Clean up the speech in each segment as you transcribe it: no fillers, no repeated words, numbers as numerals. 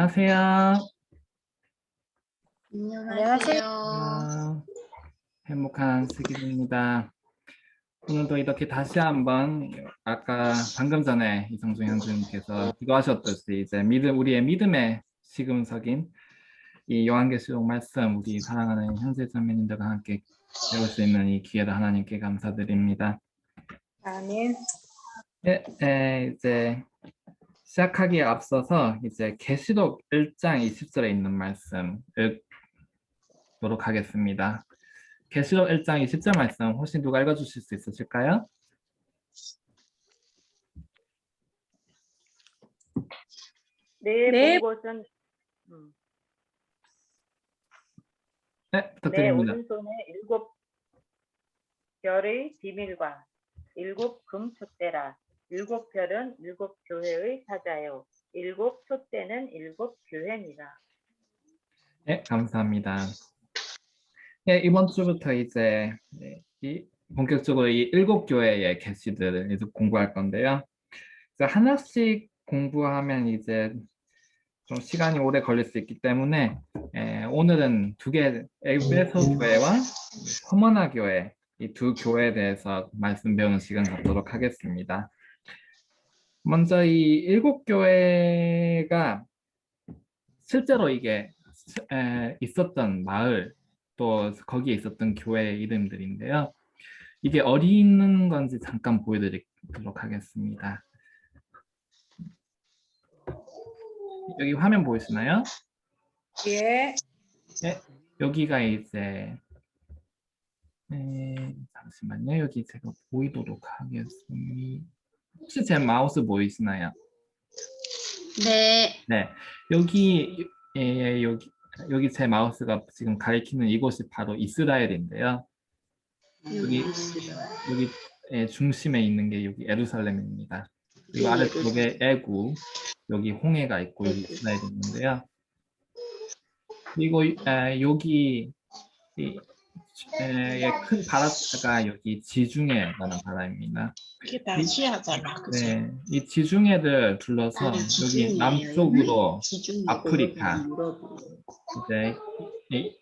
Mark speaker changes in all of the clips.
Speaker 1: 안녕하세요.
Speaker 2: 안녕하세요.
Speaker 1: 행복한 슬기입니다. 오늘도 이렇게 다시 한번 아까 방금 전에 이성중 형제님께서 기도하셨듯이 이제 우리의 믿음의 시금석인 이 요한계시록 말씀 우리 사랑하는 형제자매님들과 함께 배울 수 있는 이 기회를 하나님께 감사드립니다.
Speaker 2: 아멘.
Speaker 1: 이제 시작하기에 앞서서 이제 계시록 1장 20절에 있는 말씀 읽도록 하겠습니다. 계시록 1장 20절 말씀 혹시 누가 읽어주실 수 있으실까요?
Speaker 2: 내 본 것은
Speaker 1: 네,
Speaker 2: 내
Speaker 1: 부탁드립니다.
Speaker 2: 오른손에 7 별의 비밀과 7 금촛대라. 7 별은 7 교회의 사자요. 7 촛대는 7 교회니라.
Speaker 1: 네, 감사합니다. 네, 이번 주부터 이제 본격적으로 이 7교회의 계시들을 이제 공부할 건데요. 하나씩 공부하면 이제 좀 시간이 오래 걸릴 수 있기 때문에 오늘은 2개, 에베소 교회와 서머나 교회 이 2 교회에 대해서 말씀 배우는 시간 갖도록 하겠습니다. 먼저 이 7교회가 실제로 이게 있었던 마을 또 거기에 있었던 교회 이름들인데요. 이게 어디 있는 건지 잠깐 보여드리도록 하겠습니다. 여기 화면 보이시나요?
Speaker 2: 예.
Speaker 1: 네, 여기가 이제 잠시만요. 여기 제가 보이도록 하겠습니다. 혹시 제 마우스 보이시나요?
Speaker 3: 네.
Speaker 1: 네, 여기 제 마우스가 지금 가리키는 이곳이 바로 이스라엘인데요. 여기 중심에 있는 게 여기 예루살렘입니다. 그리고 아래쪽에 애굽, 여기 홍해가 있고 여기 이스라엘이 있는데요. 그리고 여기 큰 바다가 여기 지중해라는 바다입니다.
Speaker 3: 이게 다 시야잖아, 그죠?
Speaker 1: 네, 이 지중해를 둘러서 여기 남쪽으로 아프리카, 이제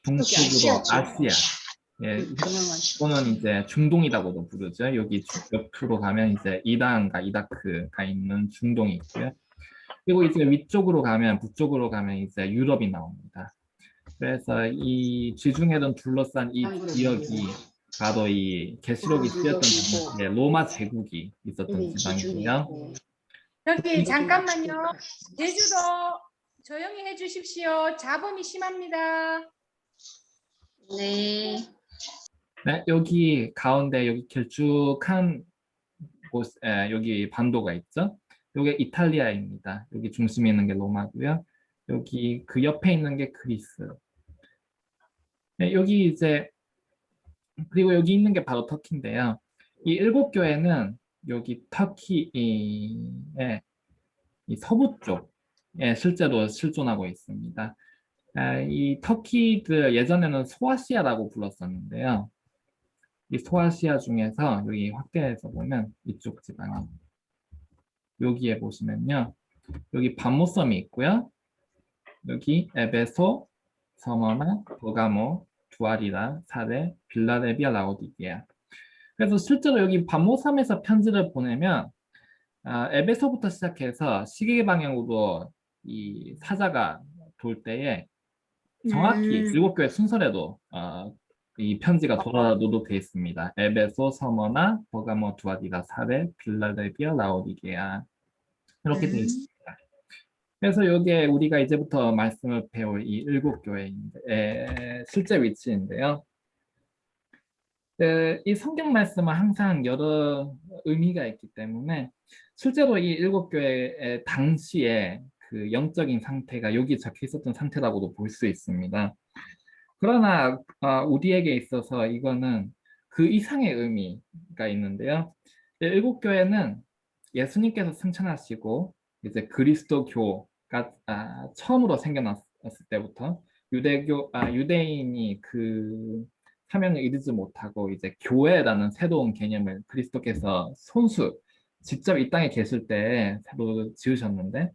Speaker 1: 동쪽으로 아시아, 또는 이제 중동이라고도 부르죠. 여기 옆으로 가면 이제 이란과 이라크가 있는 중동이 있고요. 그리고 이제 위쪽으로 가면 북쪽으로 가면 이제 유럽이 나옵니다. 그래서 이 지중해를 둘러싼 이 지역이 바로 이 계시록이 쓰였던 당시에 로마 제국이 있었던 지방이고요.
Speaker 4: 저기 잠깐만요. 제주도 조용히 해주십시오. 잡음이 심합니다.
Speaker 3: 네.
Speaker 1: 네, 여기 가운데 여기 길쭉한 곳, 여기 반도가 있죠. 여기 이탈리아입니다. 여기 중심에 있는 게 로마고요. 여기 그 옆에 있는 게 그리스. 네, 여기 이제 그리고 여기 있는 게 바로 터키인데요. 이 7교회는 여기 터키의 이 서부 쪽에 실제로 실존하고 있습니다. 이 터키들 예전에는 소아시아라고 불렀었는데요. 이 소아시아 중에서 여기 확대해서 보면 이쪽 지방에 여기에 보시면요. 여기 반모섬이 있고요. 여기 에베소, 서머나, 버가모, 두아리라, 사레, 빌라델비아, 라오디게아. 그래서 실제로 여기 반모섬에서 편지를 보내면 에베소부터 시작해서 시계 방향으로 이 사자가 돌 때에 정확히 7교회 순서대로 이 편지가 돌아오도록 되어 있습니다. 에베소, 서머나, 버가모, 두아디라, 사레, 빌라델비아, 라오디게아 이렇게 되어 있습니다. 그래서 여기에 우리가 이제부터 말씀을 배울 이 7교회의 실제 위치인데요. 이 성경 말씀은 항상 여러 의미가 있기 때문에 실제로 이 7교회의 당시에 그 영적인 상태가 여기 적혀 있었던 상태라고도 볼 수 있습니다. 그러나 우리에게 있어서 이거는 그 이상의 의미가 있는데요. 7교회는 예수님께서 승천하시고 이제 그리스도교가 처음으로 생겨났을 때부터 유대인이 그 사명을 이루지 못하고 이제 교회라는 새로운 개념을 그리스도께서 직접 이 땅에 계실 때 새로 지으셨는데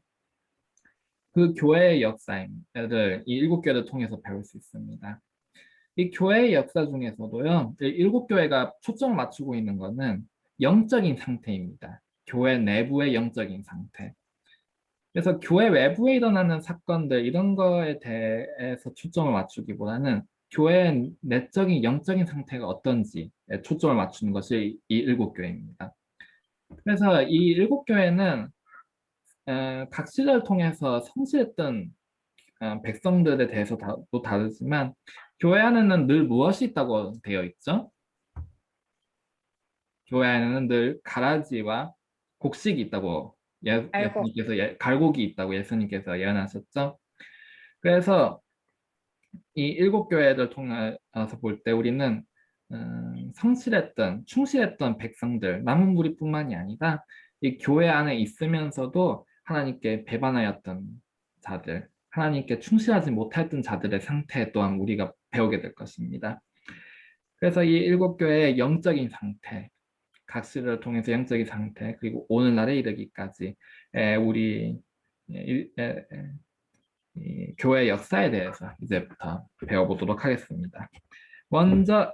Speaker 1: 그 교회의 역사를 이 일곱 교회를 통해서 배울 수 있습니다. 이 교회의 역사 중에서도요, 이 일곱 교회가 초점을 맞추고 있는 것은 영적인 상태입니다. 교회 내부의 영적인 상태. 그래서 교회 외부에 일어나는 사건들 이런 거에 대해서 초점을 맞추기보다는 교회의 내적인 영적인 상태가 어떤지에 초점을 맞추는 것이 이 일곱 교회입니다. 그래서 이 일곱 교회는 각 시대를 통해서 성실했던 백성들에 대해서도 다르지만 교회 안에는 늘 무엇이 있다고 되어 있죠? 교회 안에는 늘 가라지와 곡식이 있다고 예수님께서 갈고기 있다고 예수님께서 예언하셨죠. 그래서 이 일곱 교회를 통해서 볼 때 우리는 성실했던 충실했던 백성들 남은 무리뿐만이 아니라 이 교회 안에 있으면서도 하나님께 배반하였던 자들, 하나님께 충실하지 못했던 자들의 상태 또한 우리가 배우게 될 것입니다. 그래서 이 일곱 교회의 영적인 상태, 각 시대를 통해서 영적인 상태, 그리고 오늘날에 이르기까지 우리 이 교회 역사에 대해서 이제부터 배워보도록 하겠습니다. 먼저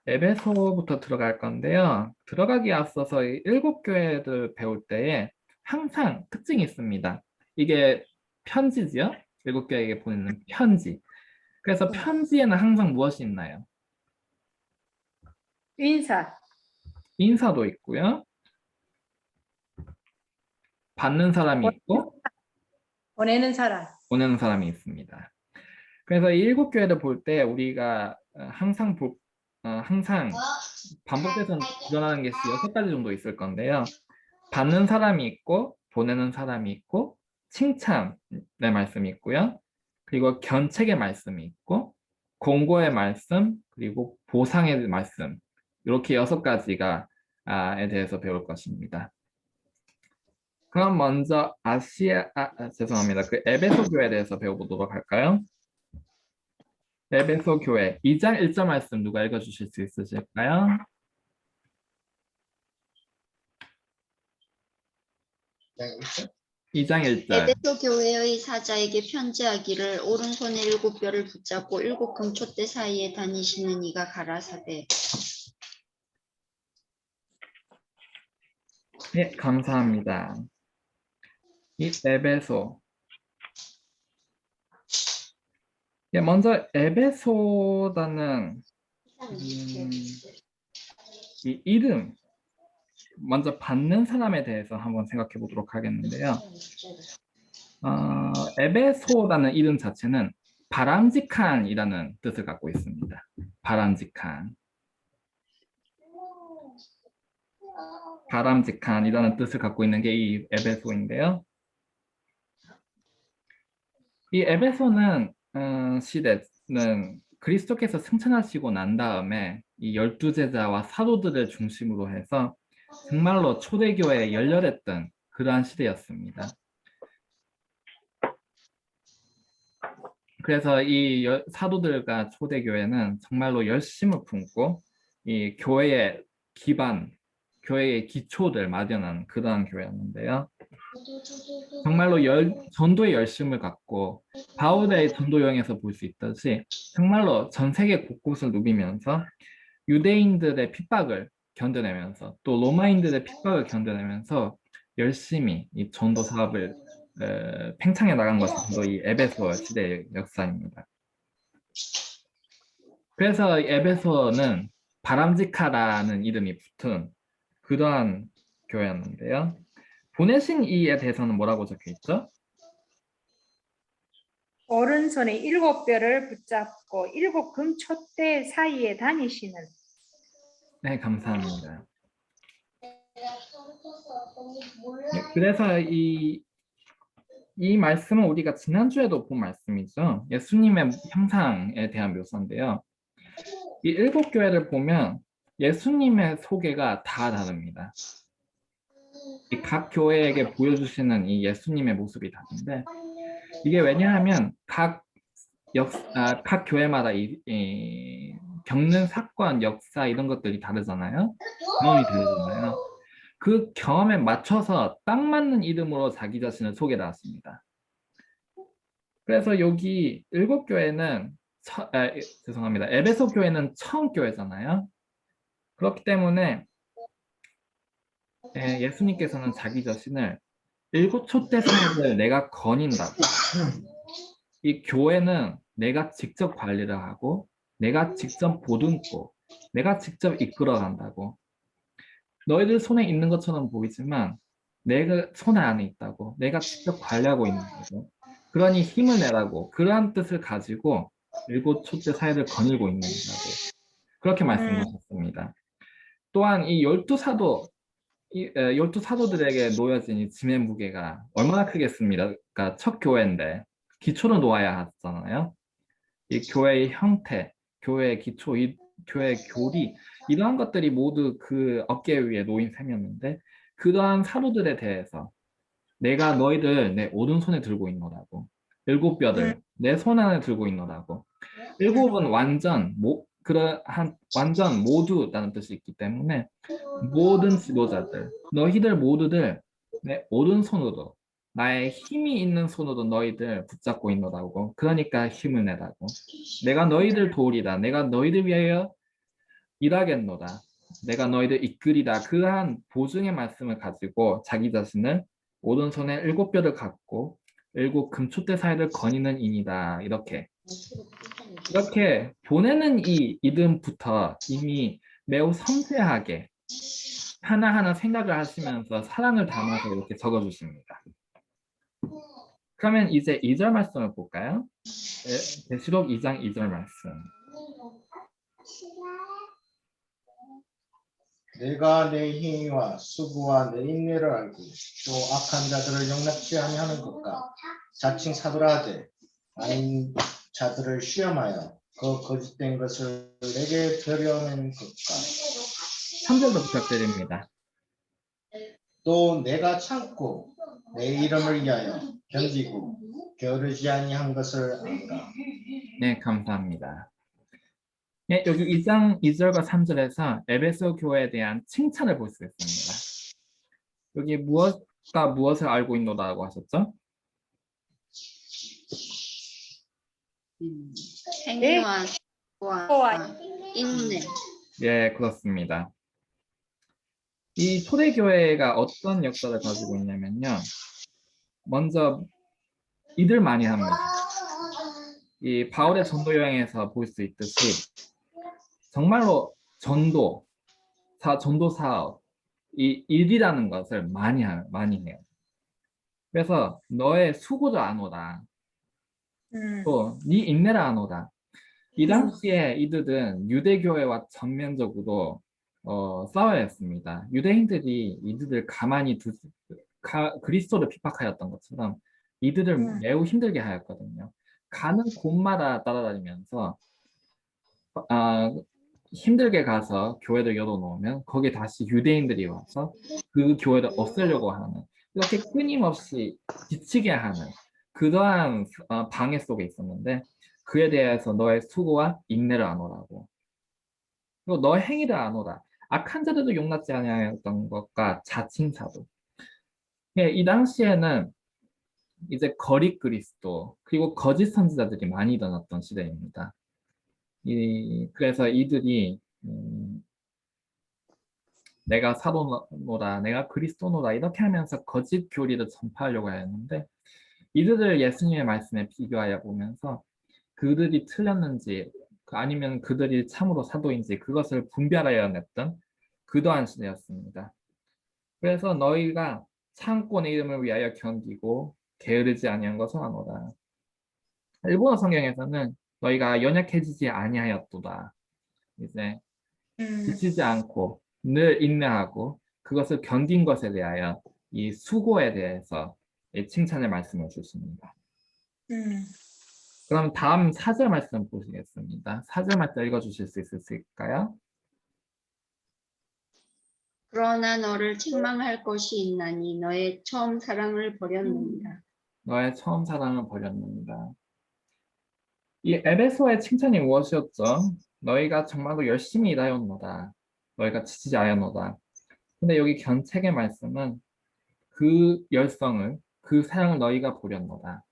Speaker 1: 에베소부터 들어갈 건데요. 들어가기 앞서서 이 일곱 교회를 배울 때에 항상 특징이 있습니다. 이게 편지지요? 일곱 교회에게 보내는 편지. 그래서 편지에는 항상 무엇이 있나요?
Speaker 4: 인사.
Speaker 1: 인사도 있고요. 받는 사람이 있고
Speaker 4: 보내는 사람.
Speaker 1: 보내는 사람이 있습니다. 그래서 이 일곱 교회를 볼 때 우리가 항상 반복돼서 일어나는 것이 6가지 정도 있을 건데요. 받는 사람이 있고 보내는 사람이 있고 칭찬의 말씀이 있고요. 그리고 견책의 말씀이 있고 공고의 말씀 그리고 보상의 말씀 이렇게 6가지가 에 대해서 배울 것입니다. 그럼 먼저 죄송합니다. 그 에베소 교회에 대해서 배워보도록 할까요? 에베소 교회 2장 1절 말씀 누가 읽어주실 수 있으실까요? 이 2장 1절.
Speaker 3: 에베소 교회의 사자에게 편지하기를 오른손에 7뼈를 붙잡고 7 금촛대 사이에 다니시는 이가 가라사대.
Speaker 1: 네, 감사합니다. 이 에베소. 예, 먼저 에베소라는 이 이름, 먼저 받는 사람에 대해서 한번 생각해 보도록 하겠는데요. 에베소라는 이름 자체는 바람직한이라는 뜻을 갖고 있습니다. 바람직한. 바람직한이라는 뜻을 갖고 있는 게 이 에베소인데요. 이 에베소는 시대는 그리스도께서 승천하시고 난 다음에 이 12제자와 사도들을 중심으로 해서 정말로 초대교회에 열렬했던 그러한 시대였습니다. 그래서 이 사도들과 초대교회는 정말로 열심을 품고 이 교회의 기반, 교회의 기초를 마련한 그러한 교회였는데요. 정말로 전도의 열심을 갖고 바울의 전도 여행에서 볼 수 있듯이 정말로 전 세계 곳곳을 누비면서 유대인들의 핍박을 견뎌내면서 또 로마인들의 핍박을 견뎌내면서 열심히 이 전도 사업을 팽창해 나간 것이 바로 이 에베소 시대의 역사입니다. 그래서 에베소는 바람직하다는 이름이 붙은 그러한 교회였는데요. 보내신 이에 대해서는 뭐라고 적혀 있죠?
Speaker 4: 오른손에 7뼈를 붙잡고 7 금촛대 사이에 다니시는.
Speaker 1: 네, 감사합니다. 네, 그래서 이 말씀은 우리가 지난주에도 본 말씀이죠. 예수님의 형상에 대한 묘사인데요. 이 7교회를 보면 예수님의 소개가 다 다릅니다. 각 교회에게 보여주시는 이 예수님의 모습이 다른데 이게 왜냐하면 각 교회마다 겪는 사건, 역사 이런 것들이 다르잖아요. 경험이 다르잖아요. 그 경험에 맞춰서 딱 맞는 이름으로 자기 자신을 소개를 했습니다. 그래서 여기 일곱 교회는 죄송합니다. 에베소 교회는 처음 교회잖아요. 그렇기 때문에 예수님께서는 자기 자신을 일곱 촛대 사역을 내가 거닌다고. 이 교회는 내가 직접 관리를 하고 내가 직접 보듬고 내가 직접 이끌어 간다고. 너희들 손에 있는 것처럼 보이지만 내가 손 안에 있다고. 내가 직접 관리하고 있는 거고. 그러니 힘을 내라고. 그러한 뜻을 가지고 일곱 촛대 사역을 거닐고 있는 거고. 그렇게 말씀하셨습니다. 또한 이 열두 사도 열두 사도들에게 놓여진 이 짐의 무게가 얼마나 크겠습니까? 그러니까 첫 교회인데 기초를 놓아야 하잖아요. 이 교회의 형태, 교회의 기초, 이 교회의 교리 이러한 것들이 모두 그 어깨 위에 놓인 셈이었는데 그러한 사도들에 대해서 내가 너희들 내 오른손에 들고 있노라고. 일곱 뼈들 내 손 안에 들고 있노라고. 일곱은 완전 완전 모두라는 뜻이 있기 때문에 모든 지도자들 너희들 모두들 내 오른손으로 나의 힘이 있는 손으로 너희들 붙잡고 있노라고. 그러니까 힘을 내라고. 내가 너희들 도우리다. 내가 너희들 위하여 일하겠노라. 내가 너희들 이끌이다. 그러한 보증의 말씀을 가지고 자기 자신을 오른손에 일곱 뼈를 갖고 일곱 금촛대 사이를 거니는 인이다. 이렇게 보내는 이 이름부터 이미 매우 섬세하게 하나하나 생각을 하시면서 사랑을 담아서 이렇게 적어주십니다. 그러면 이제 2절 말씀을 볼까요? 계시록 2장 2절 말씀.
Speaker 5: 내가 내 행위와 수고와 내 인내를 알고 또 악한 자들을 용납지 아니하는 것과 자칭 사도라 하되 아닌 자들을 시험하여 그 거짓된 것을 내게 드러낸 것과
Speaker 1: 3절도 부탁드립니다.
Speaker 5: 또 내가 참고 내 이름을 위하여 견디고 게으르지 아니한 것을 안다.
Speaker 1: 네, 감사합니다. 네, 여기 2장 2절과 3절에서 에베소 교회에 대한 칭찬을 볼 수 있습니다. 여기 무엇과 무엇을 알고 있노라고 하셨죠?
Speaker 3: 행위와 수고와 인내.
Speaker 1: 예, 그렇습니다. 이 초대교회가 어떤 역사를 가지고 있냐면요. 먼저 일을 많이 합니다. 이 바울의 전도 여행에서 볼 수 있듯이 정말로 전도 사업, 이 일이라는 것을 많이 해요. 그래서 너의 수고도 안 오다. 또 네 인내를 안 오다. 이 당시에 이들은 유대교회와 전면적으로 싸워야 했습니다. 유대인들이 이들을 그리스도를 핍박하였던 것처럼 이들을 매우 힘들게 하였거든요. 가는 곳마다 따라다니면서 힘들게 가서 교회를 열어놓으면 거기에 다시 유대인들이 와서 그 교회를 없애려고 하는 이렇게 끊임없이 지치게 하는 그러한 방해 속에 있었는데 그에 대해서 너의 수고와 인내를 안 오라고. 그리고 너의 행위를 안 오라. 악한 자들도 용납지 아니하였던 것과 자칭사도. 이 당시에는 이제 거짓 그리스도 그리고 거짓 선지자들이 많이 일어났던 시대입니다. 그래서 이들이 내가 사도노라, 내가 그리스도노라 이렇게 하면서 거짓 교리를 전파하려고 했는데 이들을 예수님의 말씀에 비교하여 보면서 그들이 틀렸는지 아니면 그들이 참으로 사도인지 그것을 분별하여 냈던 그러한 시대였습니다. 그래서 너희가 참고 내 이름을 위하여 견디고 게으르지 아니한 것은 아노라. 일본어 성경에서는 너희가 연약해지지 아니하였도다. 이제 지치지 않고 늘 인내하고 그것을 견딘 것에 대하여 이 수고에 대해서 칭찬의 말씀을 주십니다. 그럼 다음 4절 말씀 보시겠습니다. 4절 말씀 읽어주실 수 있으실까요?
Speaker 3: 그러나 너를 책망할 것이 있나니 너의 처음 사랑을 버렸느니라.
Speaker 1: 너의 처음 사랑을 버렸느니라. 이 에베소의 칭찬이 무엇이었죠? 너희가 정말로 열심히 일하였노다. 너희가 지치지 않았노다. 근데 여기 견책의 말씀은 그 열성을, 그 사랑을 너희가 보렸노라.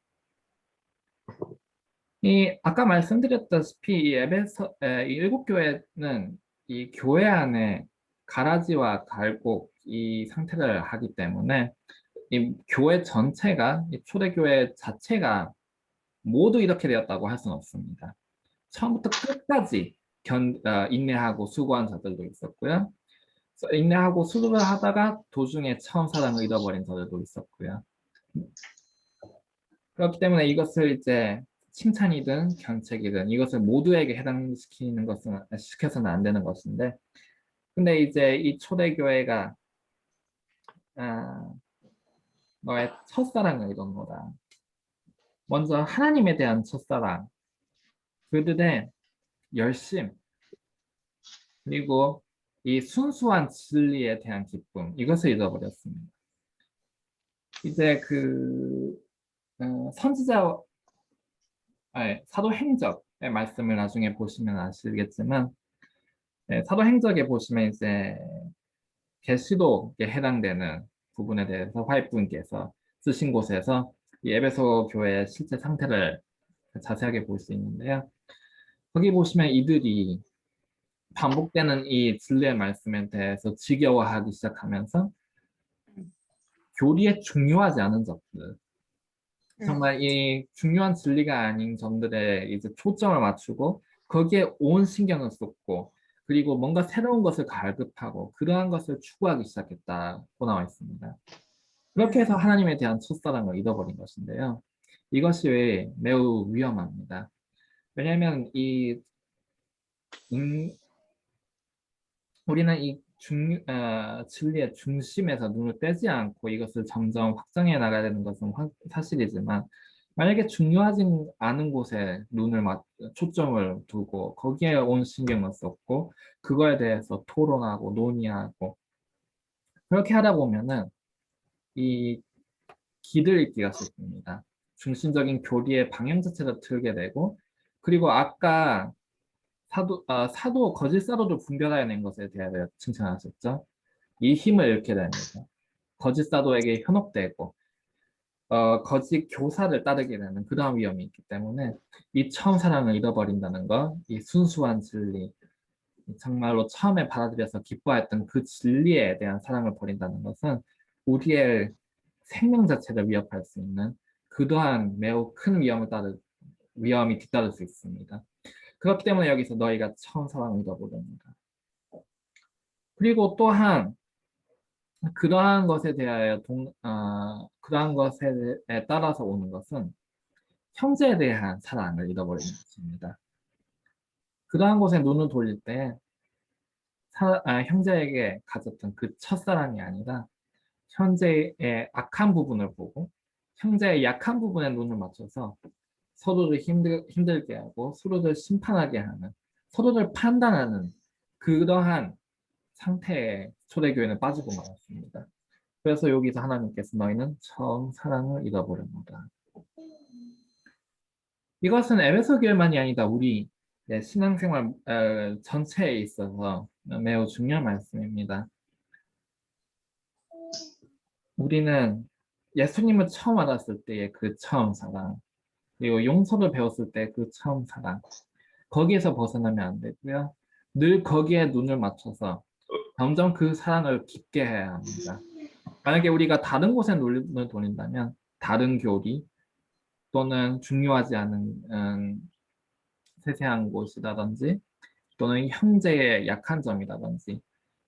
Speaker 1: 이 아까 말씀드렸다시피 이 에베소 이 일곱 교회는 이 교회 안에 가라지와 갈곡 이 상태를 하기 때문에 이 교회 전체가 이 초대교회 자체가 모두 이렇게 되었다고 할 수는 없습니다. 처음부터 끝까지 인내하고 수고한 자들도 있었고요. 인내하고 수고를 하다가 도중에 처음 사랑을 잃어버린 자들도 있었고요. 그렇기 때문에 이것을 이제 칭찬이든 견책이든 이것을 모두에게 해당시키는 것은 시켜서는 안 되는 것인데, 근데 이제 이 초대교회가 너의 첫사랑을 이뤘노라. 먼저 하나님에 대한 첫사랑, 그들의 열심, 그리고 이 순수한 진리에 대한 기쁨, 이것을 잃어버렸습니다. 이제 선지자, 사도행적의 말씀을 나중에 보시면 아시겠지만, 사도행적에 보시면 이제 계시록에 해당되는 부분에 대해서 화이트분께서 쓰신 곳에서 이 에베소 교회의 실제 상태를 자세하게 볼 수 있는데요. 거기 보시면 이들이 반복되는 이 진리의 말씀에 대해서 지겨워하기 시작하면서 교리에 중요하지 않은 점들, 정말 이 중요한 진리가 아닌 점들에 이제 초점을 맞추고 거기에 온 신경을 쏟고 그리고 뭔가 새로운 것을 갈급하고 그러한 것을 추구하기 시작했다고 나와 있습니다. 그렇게 해서 하나님에 대한 첫사랑을 잃어버린 것인데요. 이것이 매우 위험합니다. 왜냐하면 우리는 이 진리의 중심에서 눈을 떼지 않고 이것을 점점 확장해 나가야 되는 것은 사실이지만, 만약에 중요하지 않은 곳에 초점을 두고 거기에 온 신경을 쏟고 그거에 대해서 토론하고 논의하고 그렇게 하다 보면은 이 길을잇기가 쉽습니다. 중심적인 교리의 방향 자체를 틀게 되고, 그리고 아까 거짓 사도를 분별해낸 것에 대하여 칭찬하셨죠. 이 힘을 잃게 됩니다. 거짓 사도에게 현혹되고 거짓 교사를 따르게 되는 그러한 위험이 있기 때문에 이 처음 사랑을 잃어버린다는 것, 이 순수한 진리, 정말로 처음에 받아들여서 기뻐했던 그 진리에 대한 사랑을 버린다는 것은 우리의 생명 자체를 위협할 수 있는 그러한 매우 큰 위험이 뒤따를 수 있습니다. 그렇기 때문에 여기서 너희가 처음 사랑을 잃어버립니다. 그리고 또한 그러한 것에 대하여 그러한 것에 따라서 오는 것은 형제에 대한 사랑을 잃어버리는 것입니다. 그러한 것에 눈을 돌릴 때 형제에게 가졌던 그 첫사랑이 아니라 형제의 악한 부분을 보고 형제의 약한 부분에 눈을 맞춰서 서로를 힘들게 하고 서로를 심판하게 하는, 서로를 판단하는 그러한 상태에 초대교회는 빠지고 말았습니다. 그래서 여기서 하나님께서 너희는 처음 사랑을 잃어버렸노라. 이것은 에베소 교회만이 아니다 우리 신앙생활 전체에 있어서 매우 중요한 말씀입니다. 우리는 예수님을 처음 알았을 때의 그 처음 사랑, 그리고 용서를 배웠을 때 그 처음 사랑, 거기에서 벗어나면 안 되고요. 늘 거기에 눈을 맞춰서 점점 그 사랑을 깊게 해야 합니다. 만약에 우리가 다른 곳에 눈을 돌린다면 다른 교리 또는 중요하지 않은 세세한 곳이라든지 또는 형제의 약한 점이라든지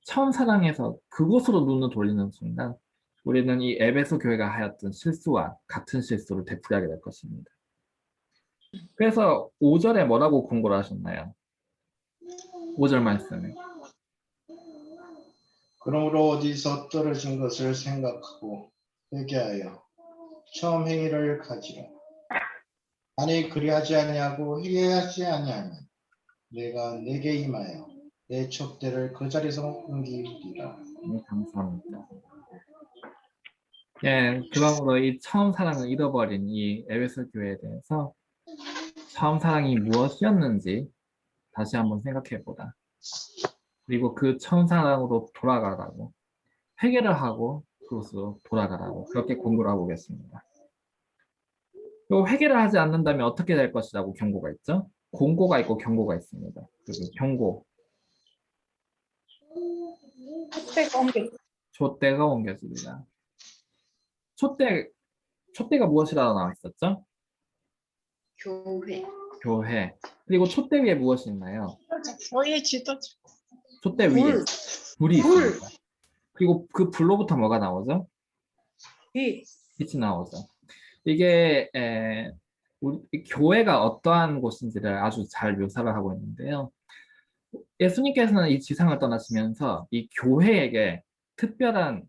Speaker 1: 처음 사랑에서 그곳으로 눈을 돌리는 순간 우리는 이 에베소 교회가 하였던 실수와 같은 실수를 되풀이하게 될 것입니다. 그래서 5절에 뭐라고 공고를 하셨나요? 5절 말씀에
Speaker 5: 그러므로 어디서 떨어진 것을 생각하고 회개하여 처음 행위를 가지라. 아니 그리하지 아니하고 회개하지 아니하면 내가 내게 임하여 내 촛대를 그 자리에서 옮기리라.
Speaker 1: 네, 감사합니다. 그러므로 이 처음 사랑을 잃어버린 이 에베소 교회에 대해서 처음 사랑이 무엇이었는지 다시 한번 생각해 보라. 그리고 그 처음 사랑으로 돌아가라고 회개를 하고 그곳으로 돌아가라고 그렇게 공고를 하고 계십니다. 또 회개를 하지 않는다면 어떻게 될 것이라고 경고가 있죠? 공고가 있고 경고가 있습니다. 그리고 경고,
Speaker 4: 촛대가 옮겨.
Speaker 1: 촛대가 옮겨집니다. 촛대가 무엇이라고 나와 있었죠?
Speaker 3: 교회.
Speaker 1: 교회. 그리고 촛대 위에 무엇이 있나요?
Speaker 6: 교회 지도
Speaker 1: 촛대 위에 불이 있습니다. 그리고 그 불로부터 뭐가 나오죠?
Speaker 4: 빛.
Speaker 1: 빛이 나오죠. 이게 우리 교회가 어떠한 곳인지를 아주 잘 묘사를 하고 있는데요. 예수님께서는 이 지상을 떠나시면서 이 교회에게 특별한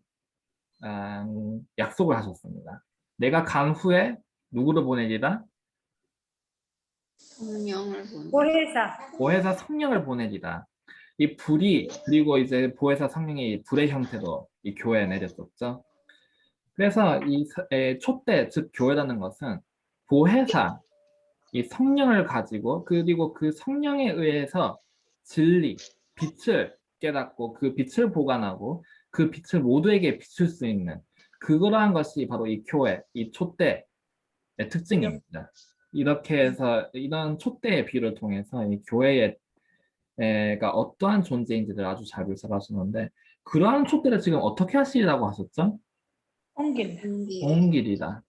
Speaker 1: 약속을 하셨습니다. 내가 간 후에 누구를 보내리라?
Speaker 3: 성령을 보내.
Speaker 4: 보혜사.
Speaker 1: 보혜사 성령을 보내리라. 이 불이 그리고 이제 보혜사 성령이 불의 형태로 이 교회에 내렸었죠. 그래서 이 촛대 즉 교회라는 것은 보혜사 이 성령을 가지고 그리고 그 성령에 의해서 진리 빛을 깨닫고 그 빛을 보관하고 그 빛을 모두에게 비출 수 있는 그러한 것이 바로 이 교회 이 촛대의 특징입니다. 이렇게 해서 이런 촛대의 비유를 통해서 이 교회가 어떠한 존재인지를 아주 잘 묘사하시는데 그러한 촛대를 지금 어떻게 하시라고 하셨죠?
Speaker 4: 옮긴다.
Speaker 1: 옮기리다.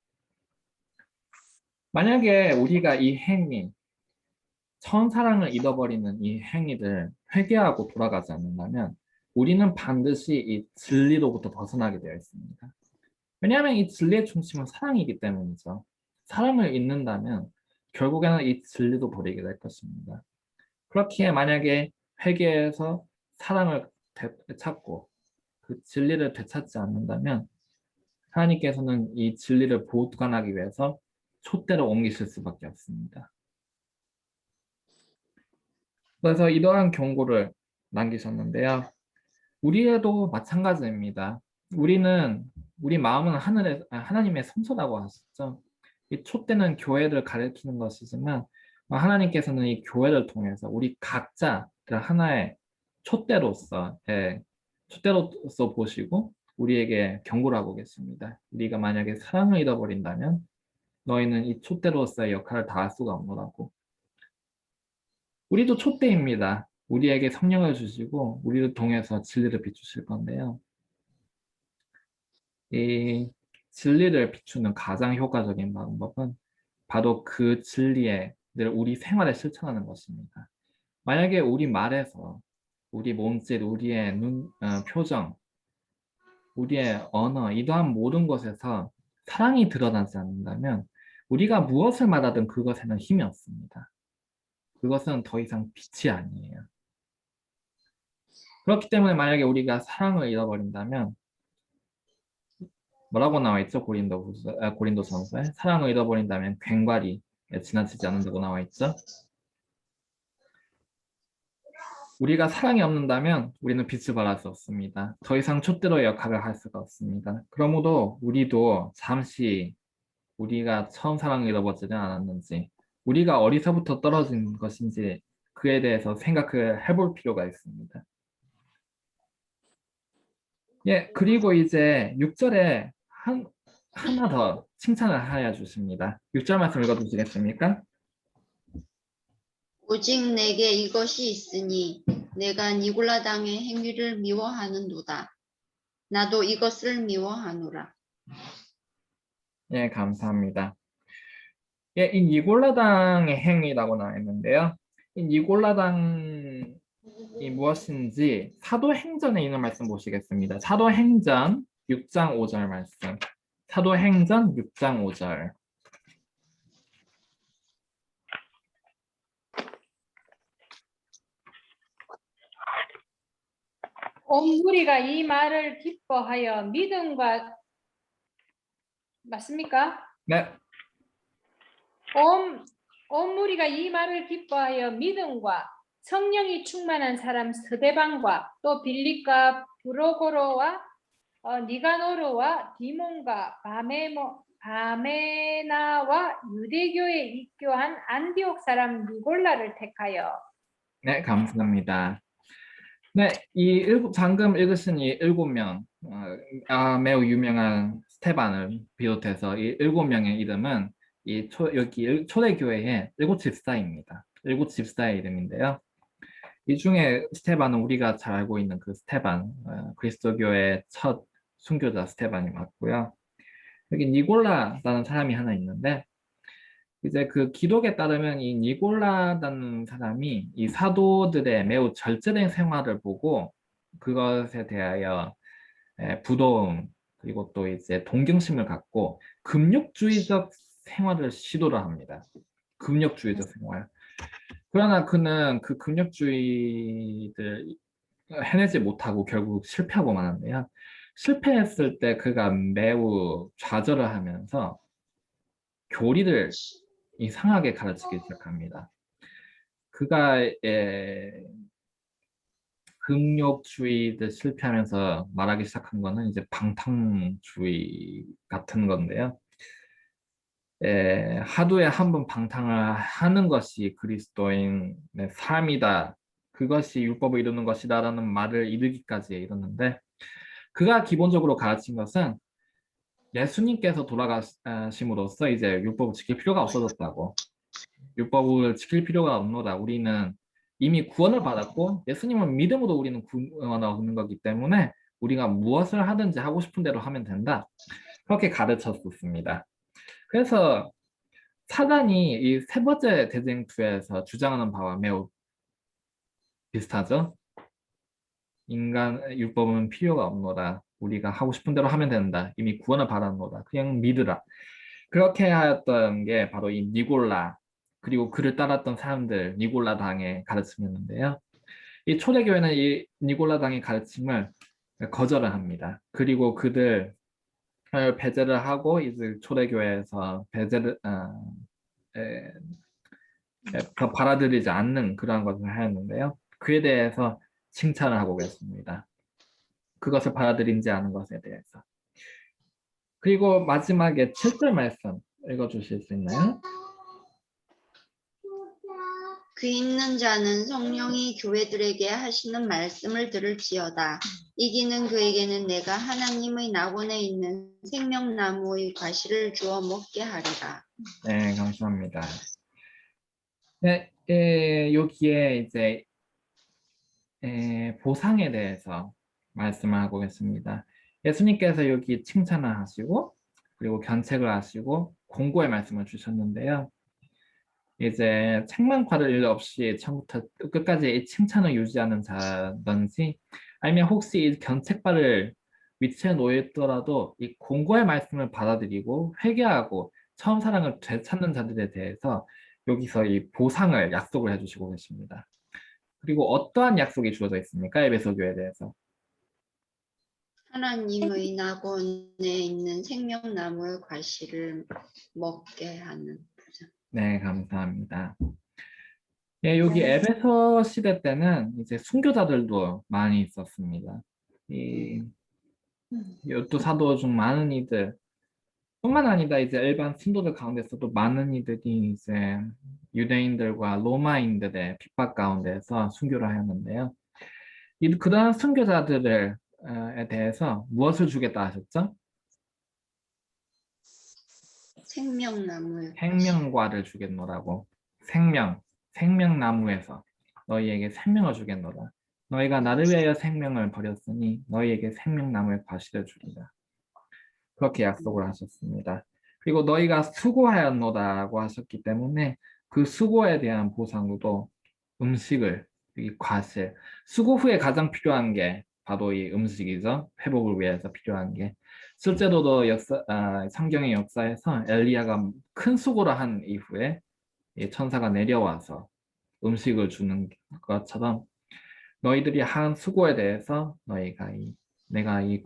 Speaker 1: 만약에 우리가 이 행위, 첫사랑을 잃어버리는 이 행위를 회개하고 돌아가지 않는다면 우리는 반드시 이 진리로부터 벗어나게 되어 있습니다. 왜냐하면 이 진리의 중심은 사랑이기 때문이죠. 사랑을 잃는다면 결국에는 이 진리도 버리게 될 것입니다. 그렇기에 만약에 회개해서 사랑을 되찾고 그 진리를 되찾지 않는다면 하나님께서는 이 진리를 보관하기 위해서 촛대로 옮기실 수밖에 없습니다. 그래서 이러한 경고를 남기셨는데요. 우리에도 마찬가지입니다. 우리 마음은 하나님의 성소라고 하셨죠. 이 촛대는 교회를 가리키는 것이지만 하나님께서는 이 교회를 통해서 우리 각자를 하나의 촛대로서 보시고 우리에게 경고를 하고 계십니다. 우리가 만약에 사랑을 잃어버린다면 너희는 이 촛대로서의 역할을 다할 수가 없노라고. 우리도 촛대입니다. 우리에게 성령을 주시고 우리를 통해서 진리를 비추실 건데요. 이 진리를 비추는 가장 효과적인 방법은 바로 그 진리에 늘 우리 생활에 실천하는 것입니다. 만약에 우리 말에서 우리 몸짓, 우리의 표정, 우리의 언어, 이러한 모든 것에서 사랑이 드러나지 않는다면 우리가 무엇을 말하든 그것에는 힘이 없습니다. 그것은 더 이상 빛이 아니에요. 그렇기 때문에 만약에 우리가 사랑을 잃어버린다면 뭐라고 나와 있죠? 고린도전서에 사랑을 잃어버린다면 괭과리 지나치지 않는다고 나와 있죠? 우리가 사랑이 없는다면 우리는 빛을 발할 수 없습니다. 더 이상 촛대로의 역할을 할 수가 없습니다. 그러므로 우리도 잠시 우리가 처음 사랑을 잃어버리지는 않았는지 우리가 어디서부터 떨어진 것인지 그에 대해서 생각을 해볼 필요가 있습니다. 예, 그리고 이제 6절에 하나 더 칭찬을 하여 주십니다. 6절 말씀 읽어주시겠습니까?
Speaker 3: 오직 내게 이것이 있으니 내가 니골라당의 행위를 미워하는도다. 나도 이것을 미워하노라.
Speaker 1: 예, 감사합니다. 예, 이 니골라당의 행위라고 나와 있는데요. 이 니골라당이 무엇인지 사도행전에 있는 말씀 보시겠습니다. 사도행전 6장 5절 말씀. 사도행전 6장 5절.
Speaker 4: 온 무리가 이 말을 기뻐하여 믿음과 맞습니까?
Speaker 1: 네,
Speaker 4: 온 무리가 이 말을 기뻐하여 믿음과 성령이 충만한 사람 스데반과 또 빌립과 브로고로와 니가노르와 디몬과 바메나와 유대교에 입교한 안디옥 사람 니골라를 택하여.
Speaker 1: 네, 감사합니다. 네, 방금 읽으신 이 7명, 매우 유명한 스테반을 비롯해서 이 7명의 이름은 여기 초대교회의 7집사입니다. 7집사의 이름인데요. 이 중에 스테반은 우리가 잘 알고 있는 그 스테반, 그리스도교의 첫 순교자 스테반이 맞고요. 여기 니골라라는 사람이 하나 있는데, 이제 그 기록에 따르면 이 니골라라는 사람이 이 사도들의 매우 절제된 생활을 보고 그것에 대하여 부러움 그리고 또 이제 동경심을 갖고 금욕주의적 생활을 시도를 합니다. 금욕주의적 생활. 그러나 그는 그 금욕주의를 해내지 못하고 결국 실패하고 마는데요. 실패했을 때 그가 매우 좌절을 하면서 교리를 이상하게 가르치기 시작합니다. 그가 금욕주의를 실패하면서 말하기 시작한 거는 이제 방탕주의 같은 건데요. 하루에 한 번 방탕을 하는 것이 그리스도인의 삶이다. 그것이 율법을 이루는 것이다라는 말을 이르기까지 이르는데 그가 기본적으로 가르친 것은 예수님께서 돌아가심으로써 이제 율법을 지킬 필요가 없어졌다고. 율법을 지킬 필요가 없노라. 우리는 이미 구원을 받았고 예수님은 믿음으로 우리는 구원을 얻는 거기 때문에 우리가 무엇을 하든지 하고 싶은 대로 하면 된다. 그렇게 가르쳤었습니다. 그래서 사단이 이 세 번째 대쟁투에서 주장하는 바와 매우 비슷하죠. 인간 율법은 필요가 없노라. 우리가 하고 싶은 대로 하면 된다. 이미 구원을 받았노라. 그냥 믿으라. 그렇게 하였던 게 바로 이 니골라 그리고 그를 따랐던 사람들 니골라 당의 가르침이었는데요. 이 초대교회는 이 니골라 당의 가르침을 거절을 합니다. 그리고 그들 배제를 하고 이제 초대교회에서 배제를 받아들이지 않는 그러한 것을 하였는데요. 그에 대해서 칭찬을 하고 계십니다. 그것을 받아들이지 않은 것에 대해서. 그리고 마지막에 7절 말씀 읽어주실 수 있나요?
Speaker 3: 귀 있는 자는 성령이 교회들에게 하시는 말씀을 들을지어다. 이기는 그에게는 내가 하나님의 낙원에 있는 생명나무의 과실을 주어 먹게 하리라.
Speaker 1: 네, 감사합니다. 네, 여기에 이제 보상에 대해서 말씀을 하고 계십니다. 예수님께서 여기 칭찬을 하시고 그리고 견책을 하시고 공고의 말씀을 주셨는데요. 이제 책망과를 일 없이 처음부터 끝까지 이 칭찬을 유지하는 자든지 아니면 혹시 이 견책과를 위치에 놓였더라도 이 공고의 말씀을 받아들이고 회개하고 처음 사랑을 되찾는 자들에 대해서 여기서 이 보상을 약속을 해주시고 계십니다. 그리고 어떠한 약속이 주어져 있습니까? 에베소 교회에 대해서.
Speaker 3: 하나님의 낙원에 있는 생명나무의 과실을 먹게 하는 보상.
Speaker 1: 네, 감사합니다. 예, 여기 에베소 시대 때는 이제 순교자들도 많이 있었습니다. 이 열두 사도 중 많은 이들 뿐만 아니라 이제 일반 신도들 가운데서도 많은 이들이 이제 유대인들과 로마인들의 핍박 가운데서 순교를 하였는데요. 그러한 순교자들에 대해서 무엇을 주겠다 하셨죠?
Speaker 3: 생명나무의
Speaker 1: 생명과를 주겠노라고. 생명나무에서 너희에게 생명을 주겠노라. 너희가 나를 위하여 생명을 버렸으니 너희에게 생명나무의 과실을 주리라. 그렇게 약속을 하셨습니다. 그리고 너희가 수고하였노라고 하셨기 때문에 그 수고에 대한 보상으로 음식을, 이 과실, 수고 후에 가장 필요한 게 바로 이 음식이죠. 회복을 위해서 필요한 게. 실제로도 성경의 역사에서 엘리야가 큰 수고를 한 이후에 이 천사가 내려와서 음식을 주는 것처럼 너희들이 한 수고에 대해서 내가 이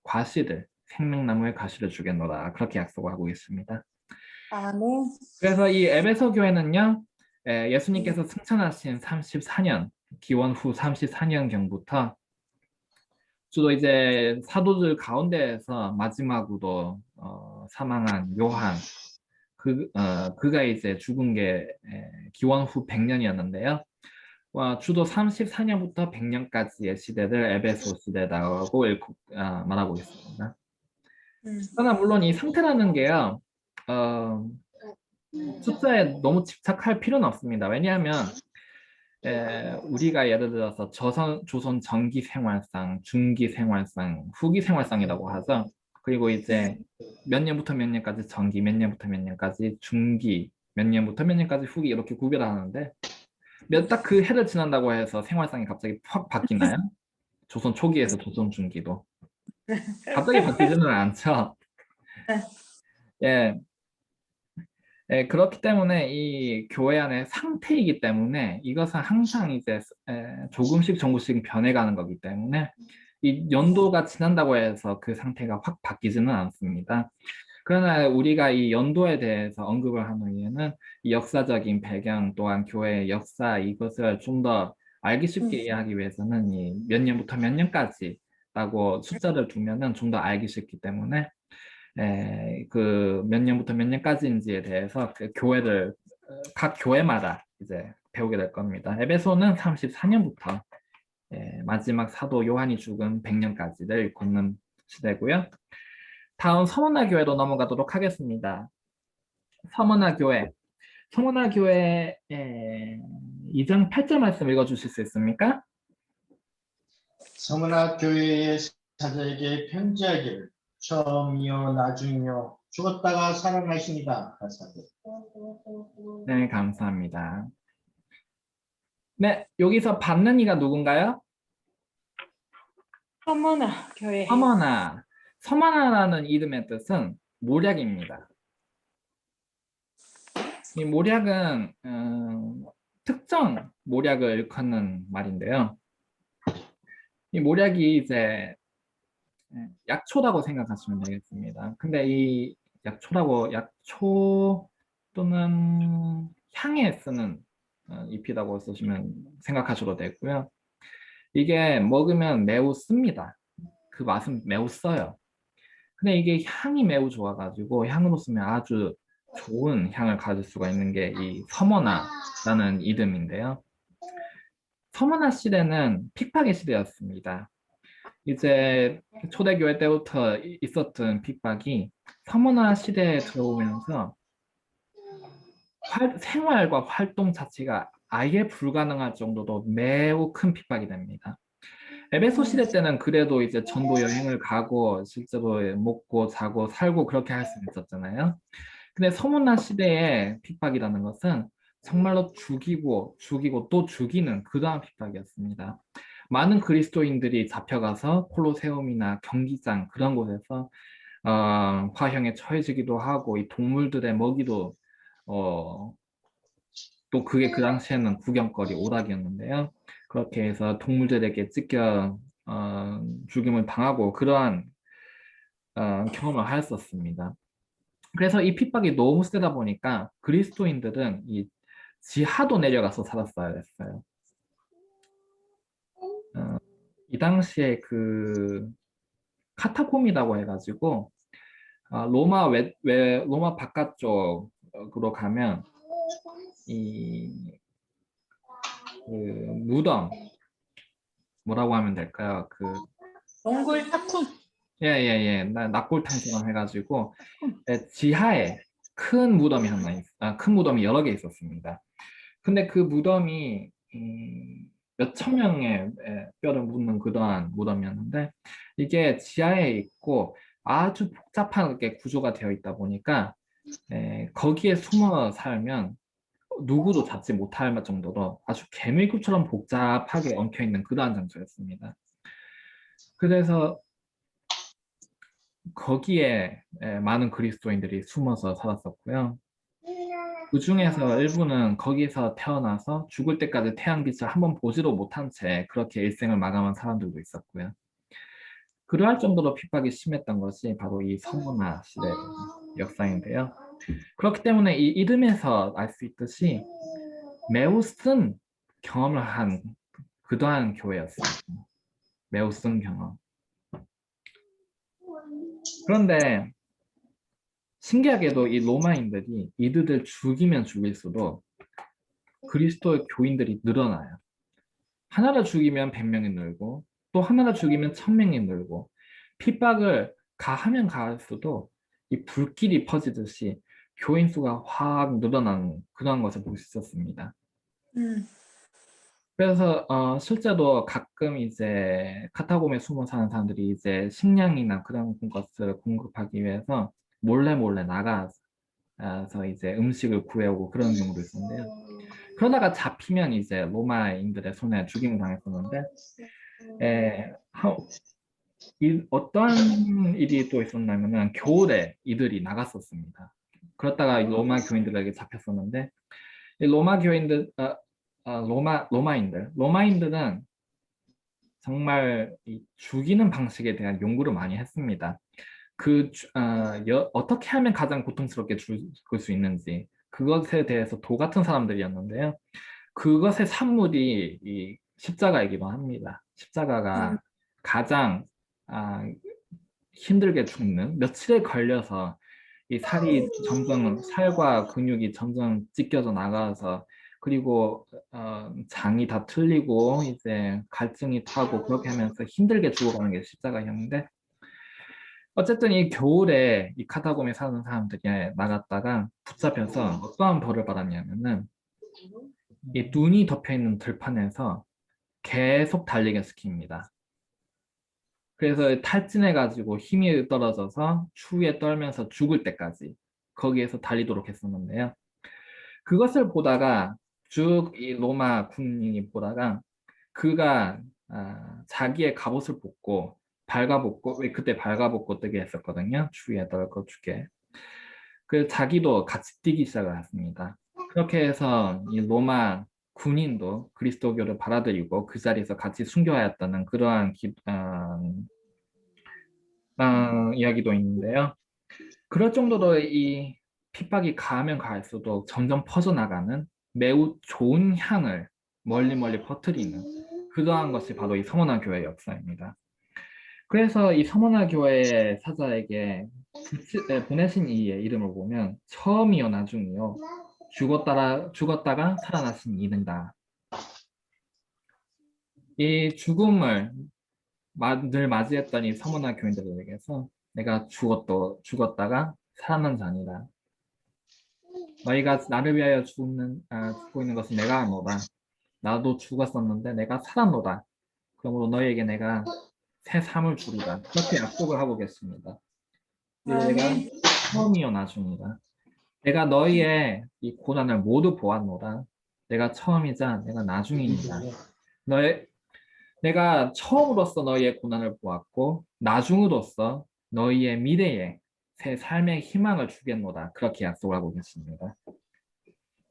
Speaker 1: 과실을 생명나무의 과실을 주겠노라 그렇게 약속하고 있습니다.
Speaker 6: 네.
Speaker 1: 그래서 이 에베소 교회는요 예수님께서 승천하신 34년 기원 후 34년경부터 주로 이제 사도들 가운데에서 마지막으로 사망한 요한 그가 이제 죽은 게 기원 후 100년이었는데요. 주도 34년부터 100년까지의 시대를 에베소 시대라고 말하고 있습니다. 그러나 물론 이 상태라는 게요, 숫자에 너무 집착할 필요는 없습니다. 왜냐하면 우리가 예를 들어서 조선 전기 생활상, 중기 생활상, 후기 생활상이라고 하죠. 그리고 이제 몇 년부터 몇 년까지 전기, 몇 년부터 몇 년까지 중기, 몇 년부터 몇 년까지 후기 이렇게 구별하는데 딱 그 해를 지난다고 해서 생활상이 갑자기 확 바뀌나요? 조선 초기에서 조선 중기도 갑자기 바뀌지는 않죠. 예, 그렇기 때문에 이 교회 안의 상태이기 때문에 이것은 항상 이제 조금씩 변해가는 거기 때문에 이 연도가 지난다고 해서 그 상태가 확 바뀌지는 않습니다. 그러나 우리가 이 연도에 대해서 언급을 하는 이유는 이 역사적인 배경 또한 교회의 역사 이것을 좀 더 알기 쉽게 이해하기 위해서는 이 몇 년부터 몇 년까지라고 숫자를 두면은 좀 더 알기 쉽기 때문에 그 몇 년부터 몇 년까지인지에 대해서 그 교회를 각 교회마다 이제 배우게 될 겁니다. 에베소는 34년부터 마지막 사도 요한이 죽은 100년까지를 일컫는 시대고요. 다음 서머나 교회로 넘어가도록 하겠습니다. 서머나 교회. 서머나 교회 2장 8절 말씀 읽어주실 수 있습니까?
Speaker 5: 서머나 교회의 사자에게 편지하기를 처음이요 나중이요 죽었다가 살아나십니다. 가사대.
Speaker 1: 네, 감사합니다. 네, 여기서 받는 이가 누군가요?
Speaker 4: 서머나 교회.
Speaker 1: 서머나. 서머나라는 이름의 뜻은 모략입니다. 이 모략은 특정 모략을 일컫는 말인데요. 이 모략이 이제 약초라고 생각하시면 되겠습니다. 근데 이 약초 또는 향에 쓰는 잎이라고 생각하셔도 되고요. 이게 먹으면 매우 씁니다. 그 맛은 매우 써요. 근데 이게 향이 매우 좋아가지고 향으로 쓰면 아주 좋은 향을 가질 수가 있는 게 이 서머나라는 이름인데요. 서머나 시대는 핍박의 시대였습니다. 이제 초대교회 때부터 있었던 핍박이 서머나 시대에 들어오면서 생활과 활동 자체가 아예 불가능할 정도로 매우 큰 핍박이 됩니다. 에베소 시대 때는 그래도 이제 전도 여행을 가고 실제로 먹고 자고 살고 그렇게 할 수 있었잖아요. 근데 서문화 시대의 핍박이라는 것은 정말로 죽이고 또 죽이는 그러한 핍박이었습니다. 많은 그리스도인들이 잡혀가서 콜로세움이나 경기장 그런 곳에서 화형에 처해지기도 하고 이 동물들의 먹이도 또 그게 그 당시에는 구경거리 오락이었는데요. 그렇게 해서 동물들에게 찢겨 죽임을 당하고 그러한 경험을 하였었습니다. 그래서 이 핍박이 너무 세다 보니까 그리스도인들은 이 지하도 내려가서 살았어야 했어요. 이 당시에 그 카타콤이라고 해가지고 로마 바깥쪽으로 가면 그 무덤 뭐라고 하면 될까요? 그
Speaker 4: 동굴 탁쿵.
Speaker 1: 예예예 낙골탕처럼 해가지고 지하에 큰 무덤이 큰 무덤이 여러 개 있었습니다. 근데 그 무덤이 몇천 명의 뼈를 묻는 그러한 무덤이었는데 이게 지하에 있고 아주 복잡하게 구조가 되어 있다 보니까 거기에 숨어 살면 누구도 잡지 못할 정도로 아주 개미굴처럼 복잡하게 엉켜있는 그러한 장소였습니다. 그래서 거기에 많은 그리스도인들이 숨어서 살았었고요. 그 중에서 일부는 거기서 태어나서 죽을 때까지 태양빛을 한번 보지도 못한 채 그렇게 일생을 마감한 사람들도 있었고요. 그러할 정도로 핍박이 심했던 것이 바로 이 서머나 시대 역사인데요. 그렇기 때문에 이 이름에서 알 수 있듯이 매우 쓴 경험을 한 그러한 교회였습니다. 매우 쓴 경험. 그런데 신기하게도 이 로마인들이 이들을 죽이면 죽일수록 그리스도의 교인들이 늘어나요. 하나를 죽이면 100명이 늘고 또 하나를 죽이면 1000명이 늘고 핍박을 가하면 가할수록 이 불길이 퍼지듯이 교인 수가 확 늘어나는 그런 것을 볼 수 있었습니다. 그래서 실제로 가끔 이제 카타콤에 숨어 사는 사람들이 이제 식량이나 그런 것을 공급하기 위해서 몰래 나가서 이제 음식을 구해오고 그런 경우도 있었는데요. 그러다가 잡히면 이제 로마인들의 손에 죽임을 당했었는데 어떤 일이 또 있었냐면은 겨울에 이들이 나갔었습니다. 그렇다가 이 로마 교인들에게 잡혔었는데 이 로마 교인들 로마인들은 정말 이 죽이는 방식에 대한 연구를 많이 했습니다. 어떻게 하면 가장 고통스럽게 죽을 수 있는지 그것에 대해서 도 같은 사람들이었는데요. 그것의 산물이 이 십자가이기도 합니다. 십자가가 가장 힘들게 죽는 며칠에 걸려서 이 살과 근육이 점점 찢겨져 나가서 그리고 장이 다 틀리고 이제 갈증이 타고 그렇게 하면서 힘들게 죽어가는 게 십자가였는데 어쨌든 이 겨울에 이 카타콤에 사는 사람들이 나갔다가 붙잡혀서 어떠한 벌을 받았냐면은 이 눈이 덮여 있는 들판에서 계속 달리게 시킵니다. 그래서 탈진해가지고 힘이 떨어져서 추위에 떨면서 죽을 때까지 거기에서 달리도록 했었는데요. 그것을 보다가 쭉 이 로마 군인이 보다가 그가 자기의 갑옷을 벗고 발가벗고 그때 발가벗고 뜨게 했었거든요. 추위에 떨고 죽게. 그래서 자기도 같이 뛰기 시작을 했습니다. 그렇게 해서 이 로마 군인도 그리스도교를 받아들이고 그 자리에서 같이 순교하였다는 그러한 이야기도 있는데요. 그럴 정도로 이 핍박이 가하면 가할수록 점점 퍼져나가는 매우 좋은 향을 멀리 퍼뜨리는 그러한 것이 바로 이 서머나 교회의 역사입니다. 그래서 이 서머나 교회의 사자에게 보내신 이의 이름을 보면 처음이요 나중이요 죽었다가 살아나신 이는다. 이 죽음을 늘 맞이했던 이 서머나 교인들에게서 내가 죽었다가 살아난 자니라. 너희가 나를 위하여 죽고 있는 것은 내가 아노라. 나도 죽었었는데 내가 살았노라. 그러므로 너희에게 내가 새 삶을 주리라. 그렇게 약속을 하고 계십니다. 그리고 내가 처음이요 나중이라. 내가 너희의 이 고난을 모두 보았노라. 내가 처음이자 내가 나중이니라. 내가 처음으로서 너희의 고난을 보았고 나중으로서 너희의 미래에 새 삶의 희망을 주겠노라. 그렇게 약속을 하고 계십니다.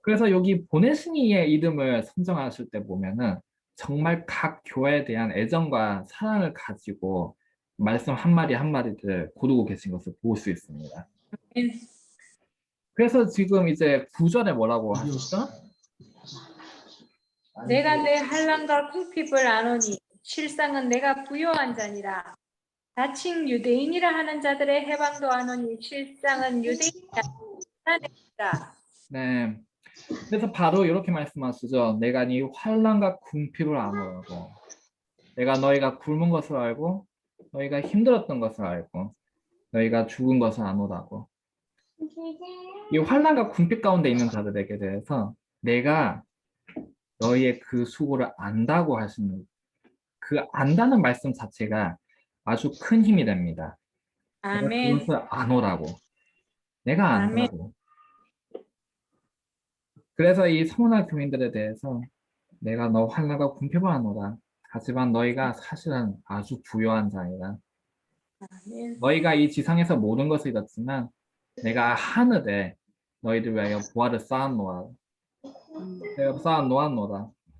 Speaker 1: 그래서 여기 보내신 이의 이름을 선정하실 때 보면은 정말 각 교회에 대한 애정과 사랑을 가지고 말씀 한마디를 고르고 계신 것을 볼 수 있습니다. 그래서 지금 이제 9절에 뭐라고 하셨죠?
Speaker 4: 내가 내 한란과 궁핍을 아노니 실상은 내가 부요한 자니라. 자칭 유대인이라 하는 자들의 해방도 아노니 실상은 유대인이 아니라.
Speaker 1: 네. 그래서 바로 이렇게 말씀하시죠. 내가 네 환난과 궁핍을 아노라고. 내가 너희가 굶은 것을 알고 너희가 힘들었던 것을 알고 너희가 죽은 것을 아노라고. 이 환난과 궁핍 가운데 있는 자들에게 대해서 내가 너희의 그 수고를 안다고 하시는 그 안다는 말씀 자체가 아주 큰 힘이 됩니다. 내가
Speaker 4: 아멘.
Speaker 1: 그것을 아노라고. 내가
Speaker 4: 아멘.
Speaker 1: 안다고. 그래서 이 서문화 교인들에 대해서 내가 너 환난과 궁핍을 하노라. 하지만 너희가 사실은 아주 부요한 자이다.
Speaker 4: 아멘.
Speaker 1: 너희가 이 지상에서 모든 것을 잃었지만 내가 하늘에 너희들 위하여 보화를 쌓아놓았노라.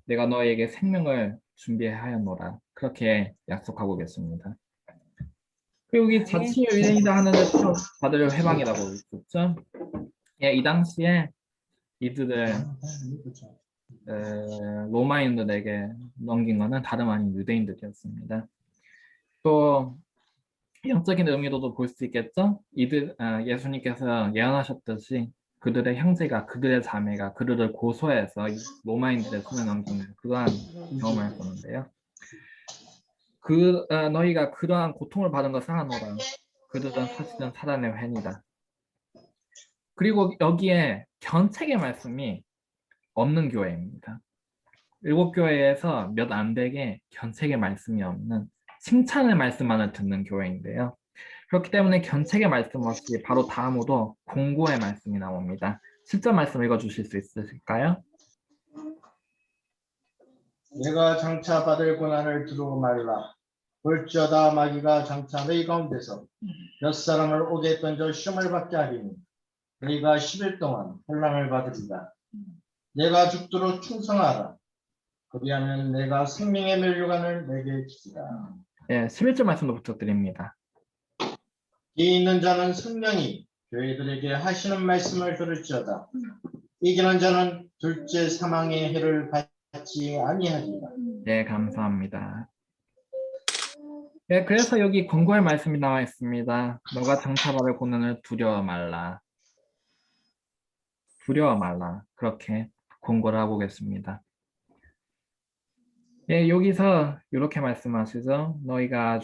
Speaker 1: 내가 너희에게 생명을 준비하였노라. 그렇게 약속하고 계십니다. 그리고 여기 자칭 유대인이다 하는데 또 다들 해방이라고 있었죠. 예, 이 당시에 이들을 로마인들에게 넘긴 것은 다름 아닌 유대인들이었습니다. 또 영적인 의미로도 볼 수 있겠죠. 예수님께서 예언하셨듯이 그들의 형제가 그들의 자매가 그들을 고소해서 로마인들의 손에 넘기는 그러한 경험을 했었는데요. 너희가 그러한 고통을 받은 것을 아노라. 그들은 사실은 사단의 훼니다. 그리고 여기에 견책의 말씀이 없는 교회입니다. 7교회에서 몇 안 되게 견책의 말씀이 없는 칭찬의 말씀만을 듣는 교회인데요. 그렇기 때문에 견책의 말씀 없이 바로 다음으로 공고의 말씀이 나옵니다. 10절 말씀 읽어주실 수 있으실까요?
Speaker 5: 내가 장차 받을 고난을 두려워 말라. 볼지어다 마귀가 장차 너희 가운데서 몇 사람을 옥에 던져 시험을 받게 하리니 너희가 10일 동안 혼란을 받으리라. 내가 죽도록 충성하라. 그리하면 내가 생명의 멸류관을 내게 주리라.
Speaker 1: 예, 11절 말씀도 부탁드립니다.
Speaker 5: 이 있는 자는 성령이 교회들에게 하시는 말씀을 들을지어다. 이기는 자는 둘째 사망의 해를 받지 아니하리라.
Speaker 1: 네, 감사합니다. 네, 그래서 여기 권고의 말씀이 나와 있습니다. 너가 장차 받을 고난을 두려워 말라. 두려워 말라. 그렇게 권고를 하고 계십니다. 예, 여기서 이렇게 말씀하시죠. 너희가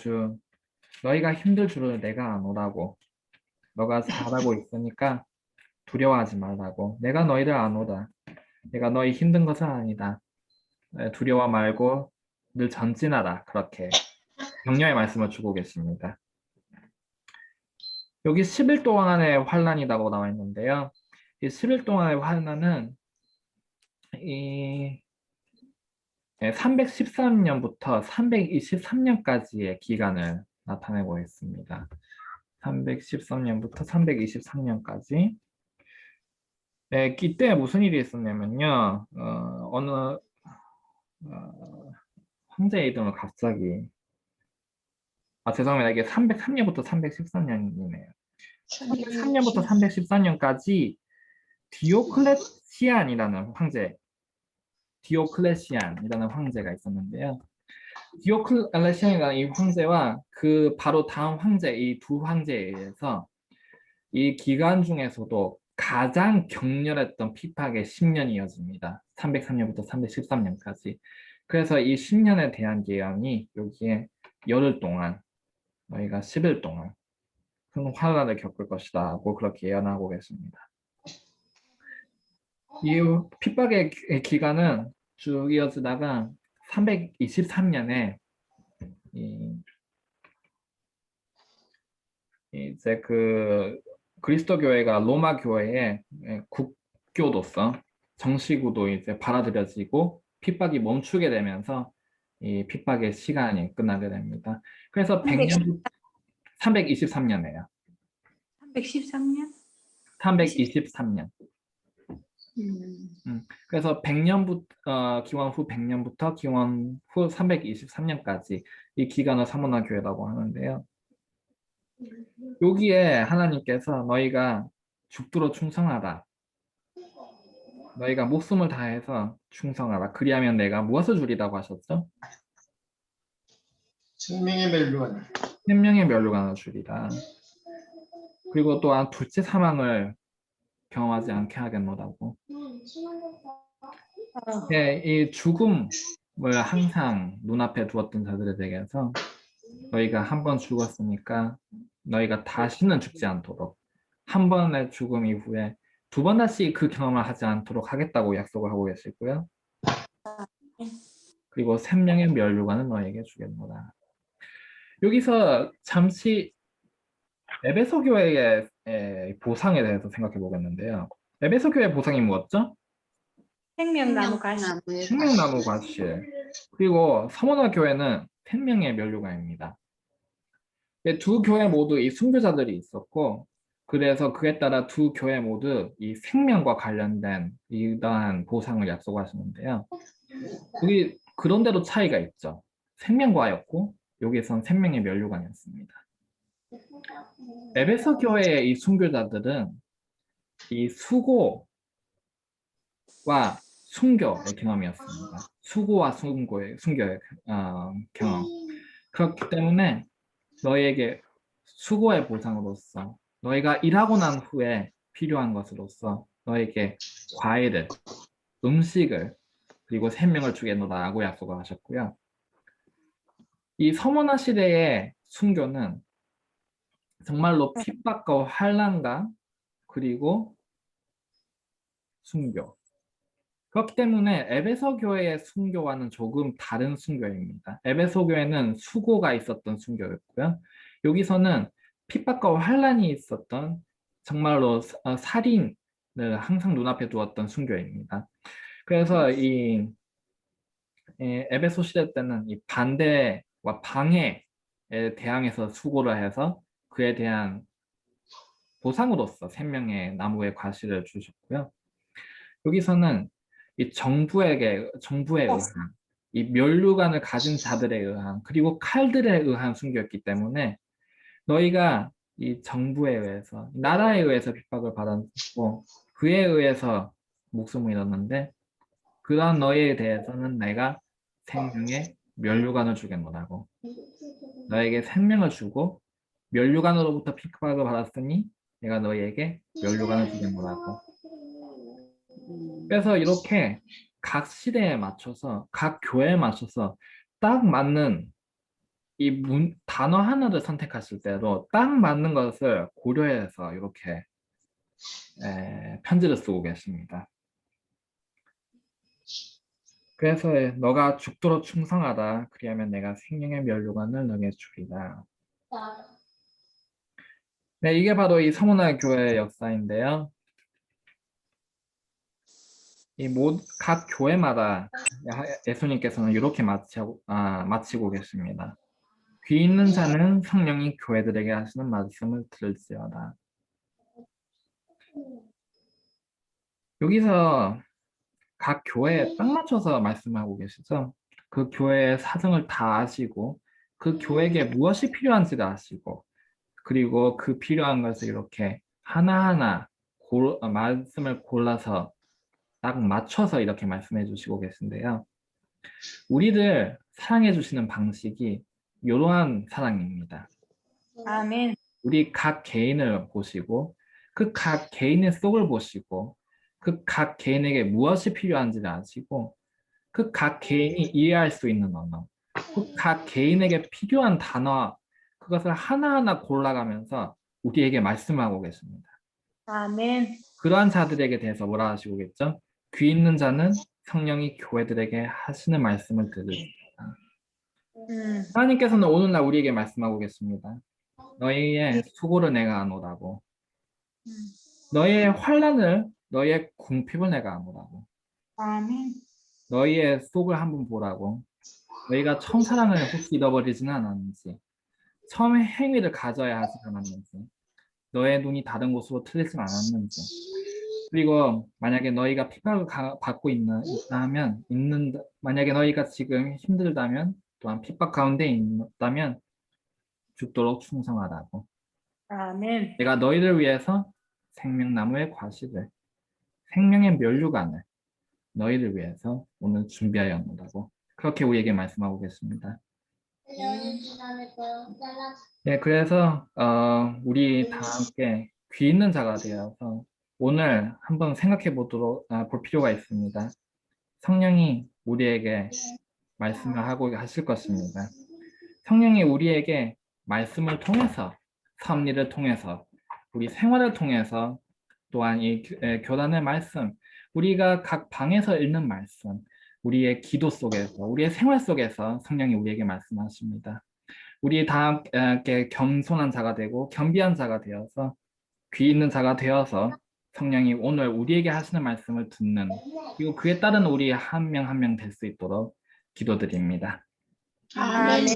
Speaker 1: 힘들 줄을 내가 아노라고. 너가 잘하고 있으니까 두려워하지 말라고. 내가 너희를 아노다. 내가 너희 힘든 것은 아니다. 두려워 말고 늘 전진하라. 그렇게 격려의 말씀을 주고 계십니다. 여기 10일 동안의 환란이라고 나와 있는데요. 이 10일 동안의 환란은 이 313년부터 323년까지의 기간을 나타내고 있습니다. 313년부터 323년까지. 이때 무슨 일이 있었냐면요. 어느 황제의 이름을 갑자기 죄송합니다. 이게 303년부터 313년이네요. 303년부터 314년까지 디오클레시안이라는 황제가 있었는데요. 디오클레시안이라는 이 황제와 그 바로 다음 황제, 이 두 황제에 의해서 이 기간 중에서도 가장 격렬했던 핍박의 10년이 이어집니다. 303년부터 313년까지. 그래서 이 10년에 대한 예언이 여기에 열흘 동안 너희가 10일 동안 큰 환란을 겪을 것이다고 그렇게 예언하고 계십니다. 이 핍박의 기간은 쭉 이어지다가 323년에 이제 그 그리스도 교회가 로마 교회의 국교로서 정식으로 이제 받아들여지고 핍박이 멈추게 되면서 이 핍박의 시간이 끝나게 됩니다. 그래서 323년이에요.
Speaker 4: 313년?
Speaker 1: 323년. 그래서 100년부터 기원 후 100년부터 기원 후 323년까지 이 기간을 사모나 교회라고 하는데요. 여기에 하나님께서 너희가 죽도록 충성하라. 너희가 목숨을 다해서 충성하라. 그리하면 내가 무엇을 주리라고 하셨죠?
Speaker 5: 생명의 멸류관.
Speaker 1: 생명의 멸류관을 주리라. 그리고 또한 둘째 사망을 경험하지 않게 하겠노라고. 네, 이 죽음을 항상 눈앞에 두었던 자들에게서 너희가 한 번 죽었으니까 너희가 다시는 죽지 않도록 한 번의 죽음 이후에 두 번 다시 그 경험을 하지 않도록 하겠다고 약속을 하고 계시고요. 그리고 생명의 멸류관은 너희에게 주겠노라. 여기서 잠시 에베소 교회의 보상에 대해서 생각해 보겠는데요. 에베소 교회의 보상이 뭐였죠?
Speaker 4: 생명나무 가시.
Speaker 1: 생명나무 과실. 그리고 서머나 교회는 생명의 멸류관입니다. 두 교회 모두 이 순교자들이 있었고, 그래서 그에 따라 두 교회 모두 이 생명과 관련된 이러한 보상을 약속하시는데요. 그런데도 차이가 있죠. 생명과였고 여기선 생명의 멸류관이었습니다. 에베소 교회의 이 순교자들은 이 수고와 순교의 경험이었습니다. 수고와 순교의 경험. 그렇기 때문에 너희에게 수고의 보상으로서 너희가 일하고 난 후에 필요한 것으로서 너에게 과일을, 음식을, 그리고 생명을 주겠노라고 약속을 하셨고요. 이 서머나 시대의 순교는 정말로 핍박과 환난과 그리고 순교. 그렇기 때문에 에베소 교회의 순교와는 조금 다른 순교입니다. 에베소 교회는 수고가 있었던 순교였고요. 여기서는 핍박과 환난이 있었던 정말로 살인을 항상 눈앞에 두었던 순교입니다. 그래서 이 에베소 시대 때는 이 반대와 방해에 대항해서 수고를 해서 그에 대한 보상으로서 생명의 나무의 과실을 주셨고요. 여기서는 이 정부에 의한 이 면류관을 가진 자들에 의한 그리고 칼들에 의한 순교였기 때문에 너희가 이 정부에 의해서 나라에 의해서 핍박을 받았고 그에 의해서 목숨을 잃었는데 그러한 너희에 대해서는 내가 생명의 면류관을 주겠노라고 너에게 생명을 주고 면류관으로부터 핍박을 받았으니 내가 너희에게 면류관을 주겠노라고. 그래서 이렇게 각 시대에 맞춰서 각 교회에 맞춰서 딱 맞는 이 단어 하나를 선택했을 때도 딱 맞는 것을 고려해서 이렇게 편지를 쓰고 계십니다. 그래서 너가 죽도록 충성하다. 그리하면 내가 생명의 면류관을 너에게 주리라. 네, 이게 바로 이 서문화 교회의 역사인데요. 각 교회마다 예수님께서는 이렇게 마치고 계십니다. 귀 있는 자는 성령이 교회들에게 하시는 말씀을 들을지어다. 여기서 각 교회에 딱 맞춰서 말씀하고 계시죠. 그 교회의 사정을 다 아시고 그 교회에게 무엇이 필요한지도 아시고 그리고 그 필요한 것을 이렇게 하나하나 말씀을 골라서 딱 맞춰서 이렇게 말씀해 주시고 계신데요. 우리를 사랑해 주시는 방식이 이러한 사랑입니다.
Speaker 4: 아멘.
Speaker 1: 우리 각 개인을 보시고 그 각 개인의 속을 보시고 그 각 개인에게 무엇이 필요한지를 아시고 그 각 개인이 이해할 수 있는 언어, 그 각 개인에게 필요한 단어 그것을 하나하나 골라가면서 우리에게 말씀하고 계십니다.
Speaker 4: 아멘.
Speaker 1: 그러한 자들에게 대해서 뭐라 하시고겠죠? 귀 있는 자는 성령이 교회들에게 하시는 말씀을 들으시다. 하나님께서는 오늘날 우리에게 말씀하고 계십니다. 너희의 수고를 내가 아노라고. 너희의 환난을 너희의 궁핍을 내가 아노라고.
Speaker 4: 아멘.
Speaker 1: 너희의 속을 한번 보라고. 너희가 처음 사랑을 혹시 잃어버리지는 않았는지 처음에 행위를 가져야 하지 않았는지 너의 눈이 다른 곳으로 틀리지 않았는지 그리고 만약에 너희가 핍박을 받고 만약에 너희가 지금 힘들다면 또한 핍박 가운데 있다면 죽도록 충성하라고.
Speaker 4: 아멘.
Speaker 1: 내가 너희를 위해서 생명나무의 과실을 생명의 면류관을 너희를 위해서 오늘 준비하였노라고 그렇게 우리에게 말씀하고 계십니다. 네, 그래서 우리 다 함께 귀 있는 자가 되어서 오늘 한번 생각해 볼 필요가 있습니다. 성령이 우리에게 말씀을 하고 하실 것입니다. 성령이 우리에게 말씀을 통해서 섭리를 통해서 우리 생활을 통해서 또한 이 교단의 말씀 우리가 각 방에서 읽는 말씀 우리의 기도 속에서 우리의 생활 속에서 성령이 우리에게 말씀하십니다. 우리 다 함께 겸손한 자가 되고 겸비한 자가 되어서 귀 있는 자가 되어서 성령이 오늘 우리에게 하시는 말씀을 듣는 그리고 그에 따른 우리 한 명 한 명 될 수 있도록 기도드립니다.
Speaker 3: 아멘.